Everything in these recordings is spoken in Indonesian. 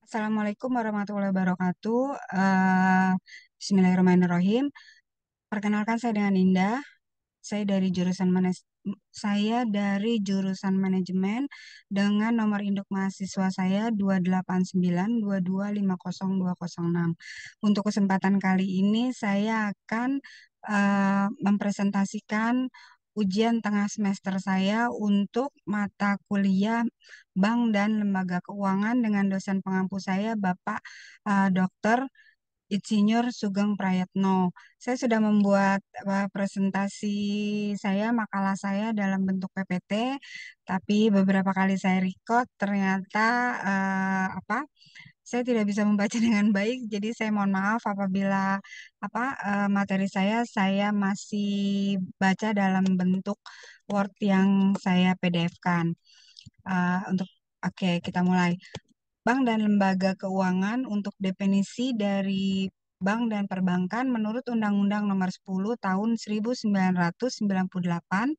Assalamualaikum warahmatullahi wabarakatuh. Bismillahirrahmanirrahim. Perkenalkan saya dengan Indah. Saya dari jurusan manajemen dengan nomor induk mahasiswa saya 28922502006. Untuk kesempatan kali ini saya akan mempresentasikan ujian tengah semester saya untuk mata kuliah Bank dan Lembaga Keuangan dengan dosen pengampu saya Bapak Dr. Insinyur Sugeng Prayatno. Saya sudah membuat presentasi saya, makalah saya dalam bentuk PPT, tapi beberapa kali saya record ternyata saya tidak bisa membaca dengan baik. Jadi saya mohon maaf apabila materi saya masih baca dalam bentuk Word yang saya PDF-kan. Untuk Oke, kita mulai. Bank dan lembaga keuangan untuk definisi dari bank dan perbankan menurut Undang-Undang Nomor 10 Tahun 1998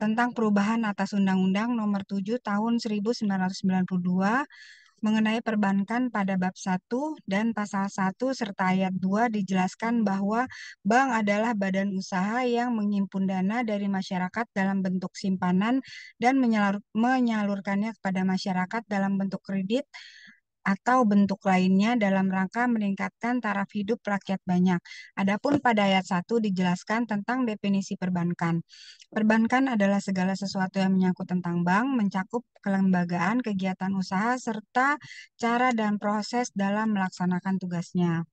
tentang perubahan atas Undang-Undang Nomor 7 Tahun 1992 mengenai perbankan pada bab 1 dan pasal 1 serta ayat 2 dijelaskan bahwa bank adalah badan usaha yang menghimpun dana dari masyarakat dalam bentuk simpanan dan menyalurkannya kepada masyarakat dalam bentuk kredit atau bentuk lainnya dalam rangka meningkatkan taraf hidup rakyat banyak. Adapun pada ayat 1 dijelaskan tentang definisi perbankan. Perbankan adalah segala sesuatu yang menyangkut tentang bank, mencakup kelembagaan, kegiatan usaha, serta cara dan proses dalam melaksanakan tugasnya.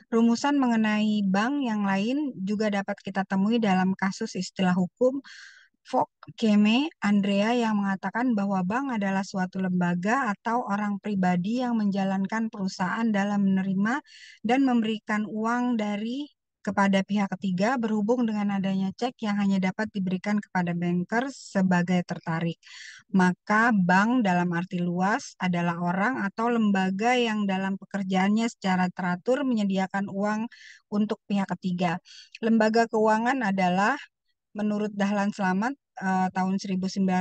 Rumusan mengenai bank yang lain juga dapat kita temui dalam kasus istilah hukum Fok Keme Andrea yang mengatakan bahwa bank adalah suatu lembaga atau orang pribadi yang menjalankan perusahaan dalam menerima dan memberikan uang dari kepada pihak ketiga berhubung dengan adanya cek yang hanya dapat diberikan kepada banker sebagai tertarik. Maka bank dalam arti luas adalah orang atau lembaga yang dalam pekerjaannya secara teratur menyediakan uang untuk pihak ketiga. Lembaga keuangan adalah menurut Dahlan Slamet tahun 1995,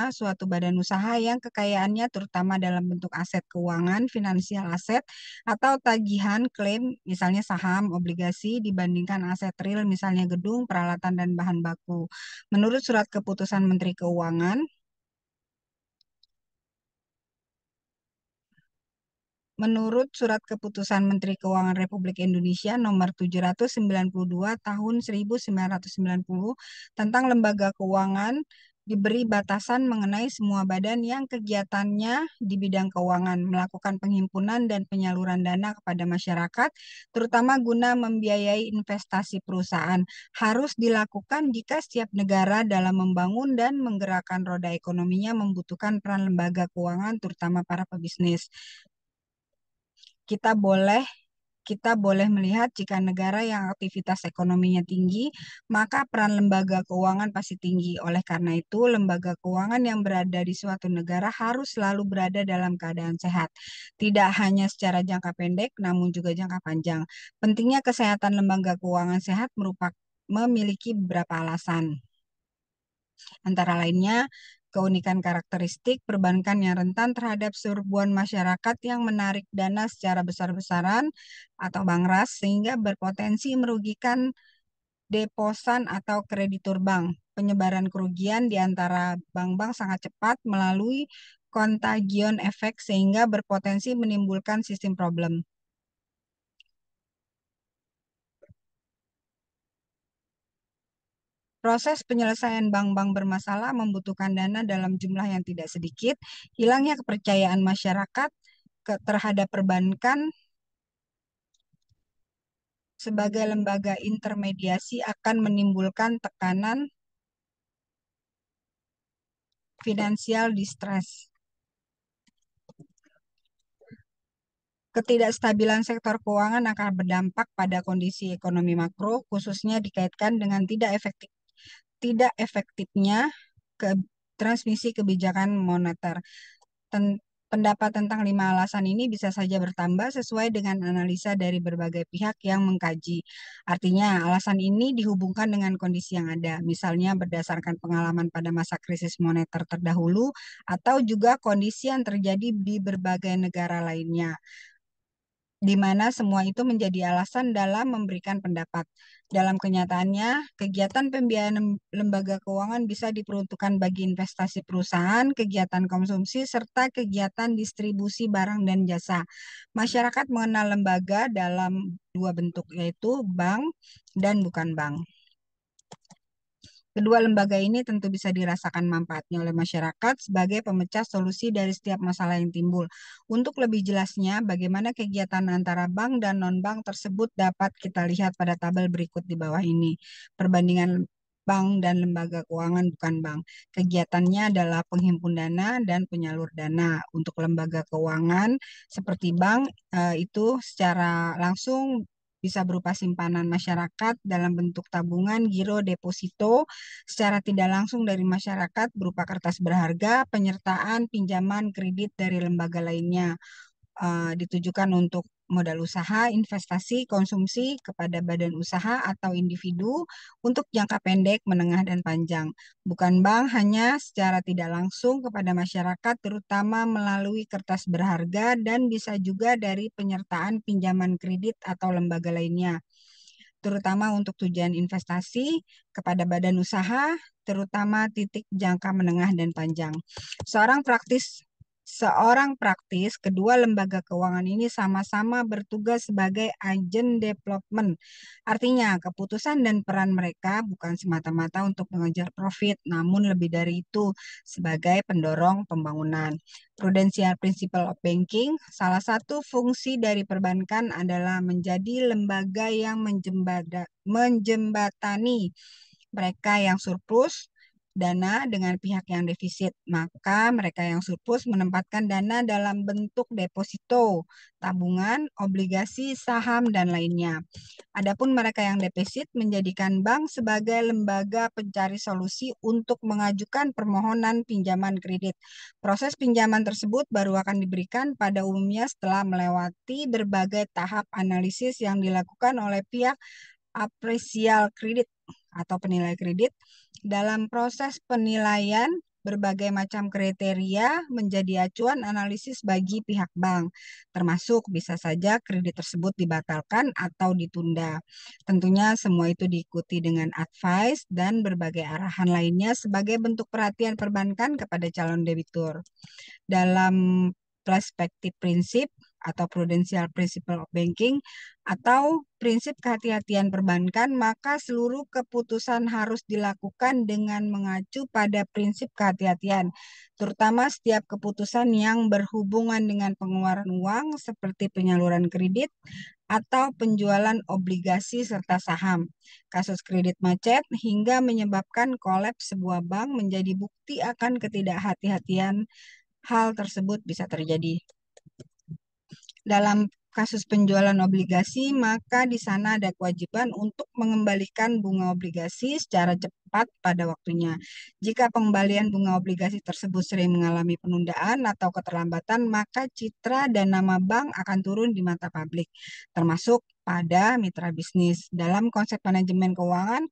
suatu badan usaha yang kekayaannya terutama dalam bentuk aset keuangan, finansial aset, atau tagihan klaim, misalnya saham, obligasi, dibandingkan aset real, misalnya gedung, peralatan, dan bahan baku. Menurut surat keputusan Menteri Keuangan, Menurut Surat Keputusan Menteri Keuangan Republik Indonesia Nomor 792 Tahun 1990 tentang lembaga keuangan diberi batasan mengenai semua badan yang kegiatannya di bidang keuangan melakukan penghimpunan dan penyaluran dana kepada masyarakat, terutama guna membiayai investasi perusahaan, harus dilakukan jika setiap negara dalam membangun dan menggerakkan roda ekonominya membutuhkan peran lembaga keuangan, terutama para pebisnis. Kita boleh kita boleh melihat jika negara yang aktivitas ekonominya tinggi, maka peran lembaga keuangan pasti tinggi. Oleh karena itu, lembaga keuangan yang berada di suatu negara harus selalu berada dalam keadaan sehat. Tidak hanya secara jangka pendek, namun juga jangka panjang. Pentingnya kesehatan lembaga keuangan sehat memiliki beberapa alasan. Antara lainnya, keunikan karakteristik perbankan yang rentan terhadap serbuan masyarakat yang menarik dana secara besar-besaran atau bangras sehingga berpotensi merugikan deposan atau kreditur bank. Penyebaran kerugian di antara bank-bank sangat cepat melalui contagion effect sehingga berpotensi menimbulkan sistem problem. Proses penyelesaian bank-bank bermasalah membutuhkan dana dalam jumlah yang tidak sedikit. Hilangnya kepercayaan masyarakat terhadap perbankan sebagai lembaga intermediasi akan menimbulkan tekanan finansial distress. Ketidakstabilan sektor keuangan akan berdampak pada kondisi ekonomi makro, khususnya dikaitkan dengan tidak efektifnya ke transmisi kebijakan moneter. Pendapat tentang 5 alasan ini bisa saja bertambah sesuai dengan analisa dari berbagai pihak yang mengkaji. Artinya, alasan ini dihubungkan dengan kondisi yang ada, misalnya berdasarkan pengalaman pada masa krisis moneter terdahulu atau juga kondisi yang terjadi di berbagai negara lainnya, di mana semua itu menjadi alasan dalam memberikan pendapat. Dalam kenyataannya, kegiatan pembiayaan lembaga keuangan bisa diperuntukkan bagi investasi perusahaan, kegiatan konsumsi, serta kegiatan distribusi barang dan jasa. Masyarakat mengenal lembaga dalam dua bentuk, yaitu bank dan bukan bank. Kedua lembaga ini tentu bisa dirasakan manfaatnya oleh masyarakat sebagai pemecah solusi dari setiap masalah yang timbul. Untuk lebih jelasnya, bagaimana kegiatan antara bank dan non-bank tersebut dapat kita lihat pada tabel berikut di bawah ini. Perbandingan bank dan lembaga keuangan bukan bank. Kegiatannya adalah penghimpun dana dan penyalur dana. Untuk lembaga keuangan seperti bank, itu secara langsung bisa berupa simpanan masyarakat dalam bentuk tabungan, giro, deposito, secara tidak langsung dari masyarakat berupa kertas berharga, penyertaan, pinjaman, kredit dari lembaga lainnya, ditujukan untuk modal usaha, investasi, konsumsi kepada badan usaha atau individu untuk jangka pendek, menengah, dan panjang. Bukan bank hanya secara tidak langsung kepada masyarakat, terutama melalui kertas berharga dan bisa juga dari penyertaan pinjaman kredit atau lembaga lainnya, terutama untuk tujuan investasi kepada badan usaha, terutama titik jangka menengah dan panjang. Seorang praktis, kedua lembaga keuangan ini sama-sama bertugas sebagai agen development. Artinya, keputusan dan peran mereka bukan semata-mata untuk mengejar profit, namun lebih dari itu sebagai pendorong pembangunan. Prudential Principle of Banking, salah satu fungsi dari perbankan adalah menjadi lembaga yang menjembatani mereka yang surplus dana dengan pihak yang defisit. Maka mereka yang surplus menempatkan dana dalam bentuk deposito, tabungan, obligasi, saham, dan lainnya. Adapun mereka yang defisit menjadikan bank sebagai lembaga pencari solusi untuk mengajukan permohonan pinjaman kredit. Proses pinjaman tersebut baru akan diberikan pada umumnya setelah melewati berbagai tahap analisis yang dilakukan oleh pihak apresial kredit atau penilai kredit. Dalam proses penilaian, berbagai macam kriteria menjadi acuan analisis bagi pihak bank, termasuk bisa saja kredit tersebut dibatalkan atau ditunda. Tentunya semua itu diikuti dengan advice dan berbagai arahan lainnya sebagai bentuk perhatian perbankan kepada calon debitur. Dalam perspektif prinsip atau prudential principle of banking atau prinsip kehati-hatian perbankan, maka seluruh keputusan harus dilakukan dengan mengacu pada prinsip kehati-hatian, terutama setiap keputusan yang berhubungan dengan pengeluaran uang seperti penyaluran kredit atau penjualan obligasi serta saham. Kasus kredit macet hingga menyebabkan kolaps sebuah bank menjadi bukti akan ketidakhati-hatian hal tersebut bisa terjadi. Dalam kasus penjualan obligasi, maka di sana ada kewajiban untuk mengembalikan bunga obligasi secara cepat pada waktunya. Jika pengembalian bunga obligasi tersebut sering mengalami penundaan atau keterlambatan, maka citra dan nama bank akan turun di mata publik, termasuk pada mitra bisnis. Dalam konsep manajemen keuangan,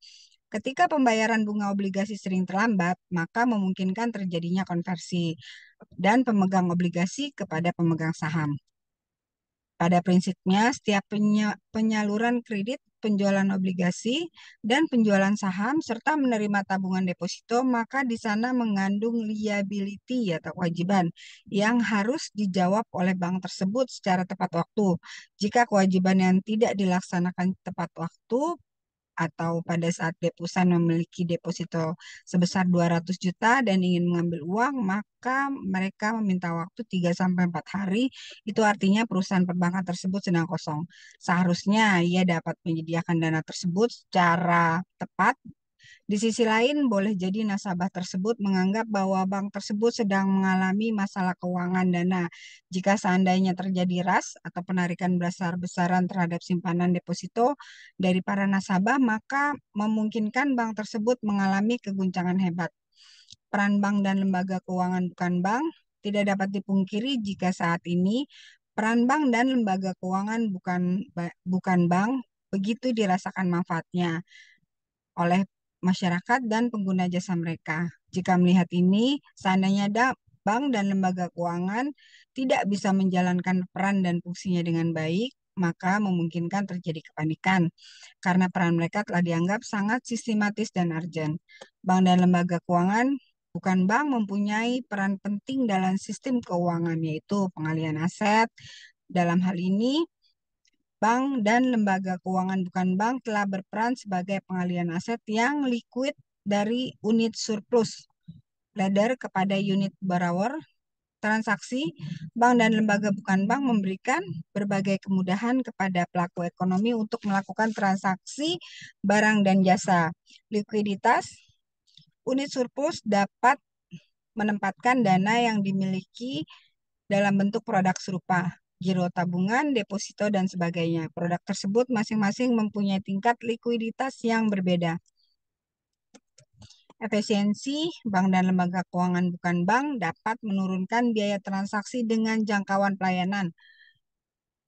ketika pembayaran bunga obligasi sering terlambat, maka memungkinkan terjadinya konversi dan pemegang obligasi kepada pemegang saham. Pada prinsipnya, setiap penyaluran kredit, penjualan obligasi, dan penjualan saham, serta menerima tabungan deposito, maka di sana mengandung liability atau kewajiban yang harus dijawab oleh bank tersebut secara tepat waktu. Jika kewajiban yang tidak dilaksanakan tepat waktu, atau pada saat deposan memiliki deposito sebesar 200 juta dan ingin mengambil uang, maka mereka meminta waktu 3-4 hari. Itu artinya perusahaan perbankan tersebut sedang kosong. Seharusnya ia dapat menyediakan dana tersebut secara tepat. Di sisi lain, boleh jadi nasabah tersebut menganggap bahwa bank tersebut sedang mengalami masalah keuangan dana. Jika seandainya terjadi ras atau penarikan besar-besaran terhadap simpanan deposito dari para nasabah, maka memungkinkan bank tersebut mengalami keguncangan hebat. Peran bank dan lembaga keuangan bukan bank Tidak dapat dipungkiri jika saat ini peran bank dan lembaga keuangan bukan bank begitu dirasakan manfaatnya oleh masyarakat dan pengguna jasa mereka. Jika melihat ini, seandainya bank dan lembaga keuangan tidak bisa menjalankan peran dan fungsinya dengan baik, maka memungkinkan terjadi kepanikan karena peran mereka telah dianggap sangat sistematis dan urgent. Bank dan lembaga keuangan bukan bank mempunyai peran penting dalam sistem keuangan, yaitu pengalihan aset. Dalam hal ini, bank dan lembaga keuangan bukan bank telah berperan sebagai pengalihan aset yang liquid dari unit surplus ladder kepada unit borrower. Transaksi bank dan lembaga bukan bank memberikan berbagai kemudahan kepada pelaku ekonomi untuk melakukan transaksi barang dan jasa. Likuiditas unit surplus dapat menempatkan dana yang dimiliki dalam bentuk produk serupa, giro tabungan, deposito, dan sebagainya. Produk tersebut masing-masing mempunyai tingkat likuiditas yang berbeda. Efisiensi bank dan lembaga keuangan bukan bank dapat menurunkan biaya transaksi dengan jangkauan pelayanan.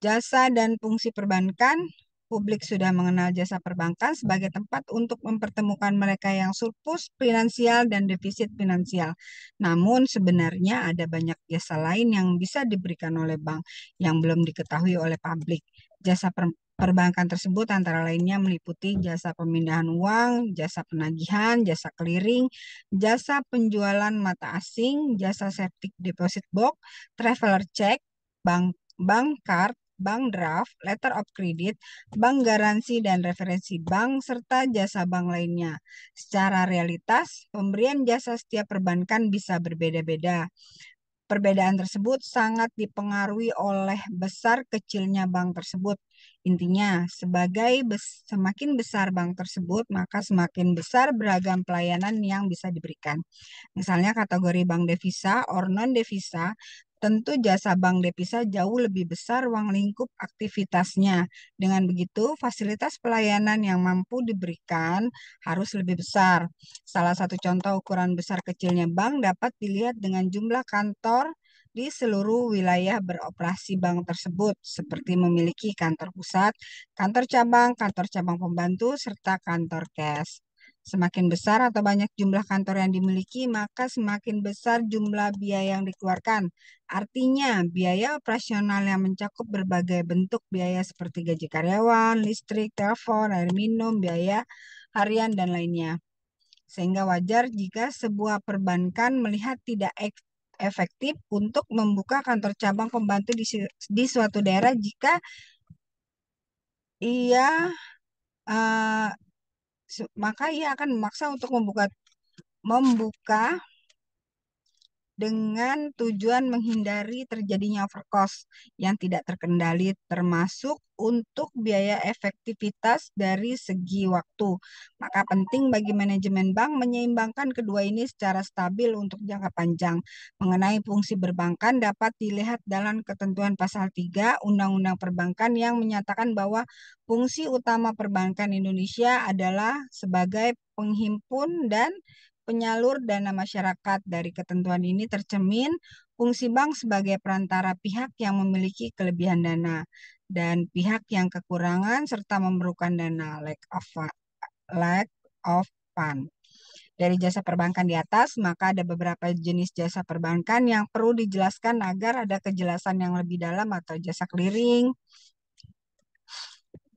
Jasa dan fungsi perbankan, publik sudah mengenal jasa perbankan sebagai tempat untuk mempertemukan mereka yang surplus finansial dan defisit finansial. Namun sebenarnya ada banyak jasa lain yang bisa diberikan oleh bank yang belum diketahui oleh publik. Jasa perbankan tersebut antara lainnya meliputi jasa pemindahan uang, jasa penagihan, jasa clearing, jasa penjualan mata asing, jasa safety deposit box, traveler check, bank card, bank draft, letter of credit, bank garansi dan referensi bank, serta jasa bank lainnya. Secara realitas, pemberian jasa setiap perbankan bisa berbeda-beda. Perbedaan tersebut sangat dipengaruhi oleh besar kecilnya bank tersebut. Intinya, semakin besar bank tersebut, maka semakin besar beragam pelayanan yang bisa diberikan. Misalnya kategori bank devisa or non-devisa, tentu jasa bank devisa jauh lebih besar ruang lingkup aktivitasnya. Dengan begitu, fasilitas pelayanan yang mampu diberikan harus lebih besar. Salah satu contoh ukuran besar kecilnya bank dapat dilihat dengan jumlah kantor di seluruh wilayah beroperasi bank tersebut, seperti memiliki kantor pusat, kantor cabang pembantu, serta kantor cash. Semakin besar atau banyak jumlah kantor yang dimiliki, maka semakin besar jumlah biaya yang dikeluarkan. Artinya, biaya operasional yang mencakup berbagai bentuk biaya seperti gaji karyawan, listrik, telepon, air minum, biaya harian, dan lainnya. Sehingga wajar jika sebuah perbankan melihat tidak efektif untuk membuka kantor cabang pembantu di suatu daerah jika ia uh, maka ia akan memaksa untuk membuka dengan tujuan menghindari terjadinya overcost yang tidak terkendali, termasuk untuk biaya efektivitas dari segi waktu. Maka penting bagi manajemen bank menyeimbangkan kedua ini secara stabil untuk jangka panjang. Mengenai fungsi perbankan dapat dilihat dalam ketentuan pasal 3 Undang-Undang Perbankan yang menyatakan bahwa fungsi utama perbankan Indonesia adalah sebagai penghimpun dan penyalur dana masyarakat. Dari ketentuan ini tercermin fungsi bank sebagai perantara pihak yang memiliki kelebihan dana dan pihak yang kekurangan serta memerlukan dana lack of fund. Dari jasa perbankan di atas, maka ada beberapa jenis jasa perbankan yang perlu dijelaskan agar ada kejelasan yang lebih dalam, atau jasa clearing,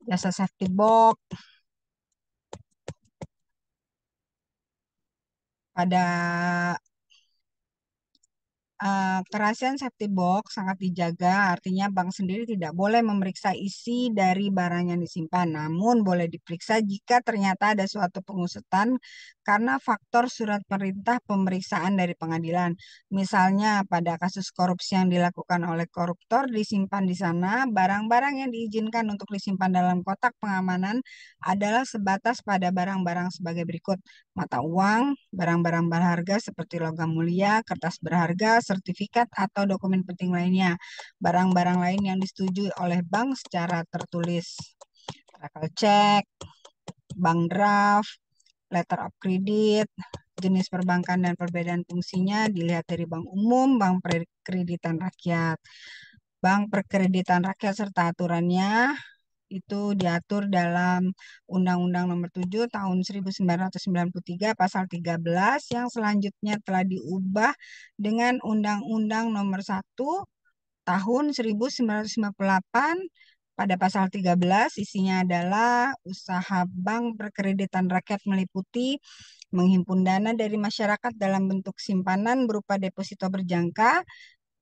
jasa safety box. Pada kerahasiaan safety box sangat dijaga, artinya bank sendiri tidak boleh memeriksa isi dari barang yang disimpan, namun boleh diperiksa jika ternyata ada suatu pengusutan karena faktor surat perintah pemeriksaan dari pengadilan. Misalnya pada kasus korupsi yang dilakukan oleh koruptor, disimpan di sana, barang-barang yang diizinkan untuk disimpan dalam kotak pengamanan adalah sebatas pada barang-barang sebagai berikut: mata uang, barang-barang berharga seperti logam mulia, kertas berharga, sertifikat, atau dokumen penting lainnya. Barang-barang lain yang disetujui oleh bank secara tertulis. Travel check, bank draft, letter of credit, jenis perbankan dan perbedaan fungsinya dilihat dari bank umum, bank perkreditan rakyat. Bank perkreditan rakyat serta aturannya itu diatur dalam Undang-Undang Nomor 7 Tahun 1993 Pasal 13 yang selanjutnya telah diubah dengan Undang-Undang Nomor 1 Tahun 1958 pada pasal 13 isinya adalah usaha bank perkreditan rakyat meliputi menghimpun dana dari masyarakat dalam bentuk simpanan berupa deposito berjangka,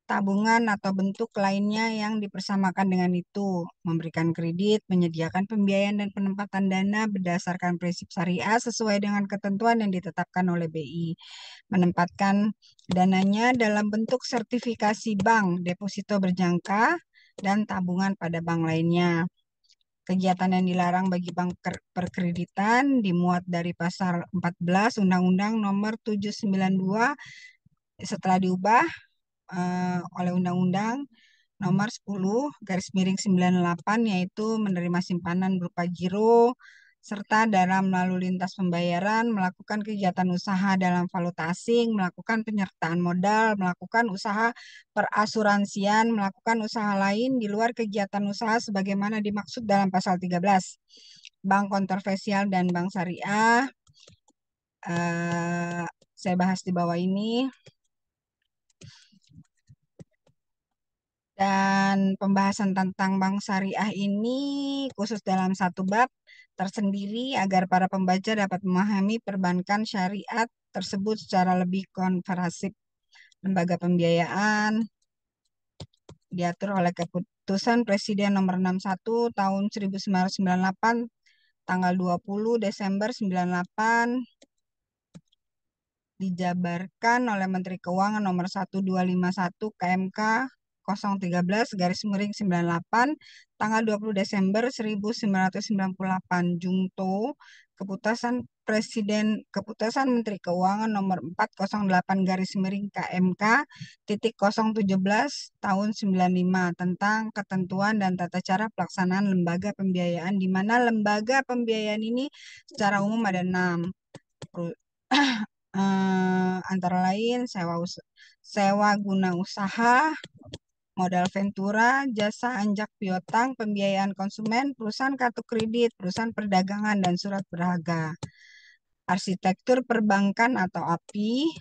tabungan atau bentuk lainnya yang dipersamakan dengan itu, memberikan kredit, menyediakan pembiayaan dan penempatan dana berdasarkan prinsip syariah sesuai dengan ketentuan yang ditetapkan oleh BI, menempatkan dananya dalam bentuk sertifikasi bank, deposito berjangka, dan tabungan pada bank lainnya. Kegiatan yang dilarang bagi bank perkreditan dimuat dari pasal 14 Undang-Undang Nomor 792 setelah diubah oleh Undang-Undang Nomor 10 garis miring 98 yaitu menerima simpanan berupa giro serta dalam lalu lintas pembayaran, melakukan kegiatan usaha dalam valuta asing, melakukan penyertaan modal, melakukan usaha perasuransian, melakukan usaha lain di luar kegiatan usaha sebagaimana dimaksud dalam pasal 13. Bank kontroversial dan bank syariah saya bahas di bawah ini. Dan pembahasan tentang bank syariah ini khusus dalam satu bab tersendiri agar para pembaca dapat memahami perbankan syariat tersebut secara lebih komprehensif. Lembaga pembiayaan diatur oleh Keputusan Presiden Nomor 61 Tahun 1998 tanggal 20 Desember 98 dijabarkan oleh Menteri Keuangan Nomor 1251 KMK 013 garis miring 98 tanggal 20 Desember 1998 Jungto Keputusan Menteri Keuangan Nomor 408 garis miring KMK titik 017 tahun 95 tentang ketentuan dan tata cara pelaksanaan lembaga pembiayaan di mana lembaga pembiayaan ini secara umum ada 6 antara lain sewa guna usaha, modal ventura, jasa anjak piutang, pembiayaan konsumen, perusahaan kartu kredit, perusahaan perdagangan, dan surat berharga. Arsitektur perbankan atau API.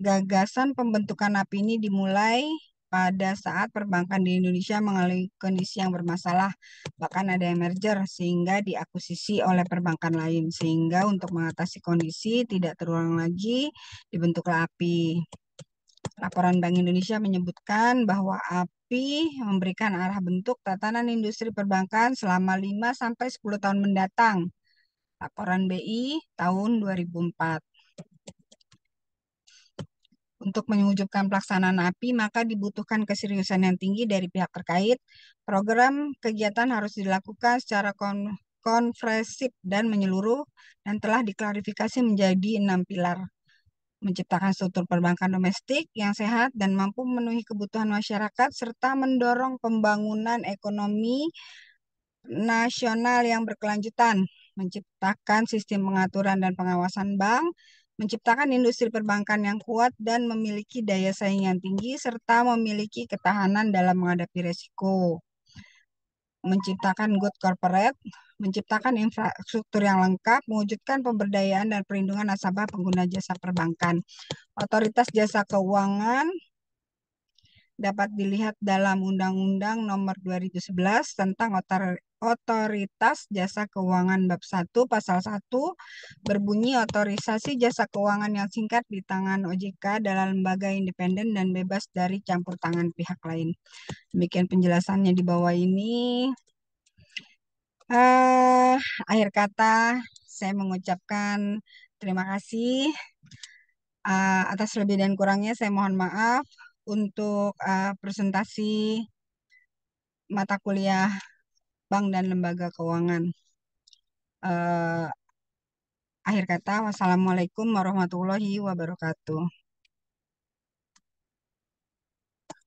Gagasan pembentukan API ini dimulai pada saat perbankan di Indonesia mengalami kondisi yang bermasalah, bahkan ada yang merger sehingga diakuisisi oleh perbankan lain, sehingga untuk mengatasi kondisi tidak terulang lagi dibentuklah API. Laporan Bank Indonesia menyebutkan bahwa API memberikan arah bentuk tatanan industri perbankan selama 5-10 tahun mendatang. Laporan BI tahun 2004. Untuk mewujudkan pelaksanaan API, maka dibutuhkan keseriusan yang tinggi dari pihak terkait. Program kegiatan harus dilakukan secara komprehensif dan menyeluruh, dan telah diklarifikasi menjadi 6 pilar. Menciptakan struktur perbankan domestik yang sehat dan mampu memenuhi kebutuhan masyarakat, serta mendorong pembangunan ekonomi nasional yang berkelanjutan. Menciptakan sistem pengaturan dan pengawasan bank, menciptakan industri perbankan yang kuat dan memiliki daya saing yang tinggi, serta memiliki ketahanan dalam menghadapi risiko. Menciptakan good corporate, menciptakan infrastruktur yang lengkap, mewujudkan pemberdayaan dan perlindungan nasabah pengguna jasa perbankan. Otoritas Jasa Keuangan dapat dilihat dalam Undang-Undang Nomor 2011 tentang Otoritas Jasa Keuangan Bab 1 Pasal 1 berbunyi otorisasi jasa keuangan yang singkat di tangan OJK adalah lembaga independen dan bebas dari campur tangan pihak lain. Demikian penjelasannya di bawah ini. Akhir kata saya mengucapkan terima kasih. Atas lebih dan kurangnya saya mohon maaf untuk presentasi mata kuliah bank dan lembaga keuangan. Akhir kata, wassalamualaikum warahmatullahi wabarakatuh.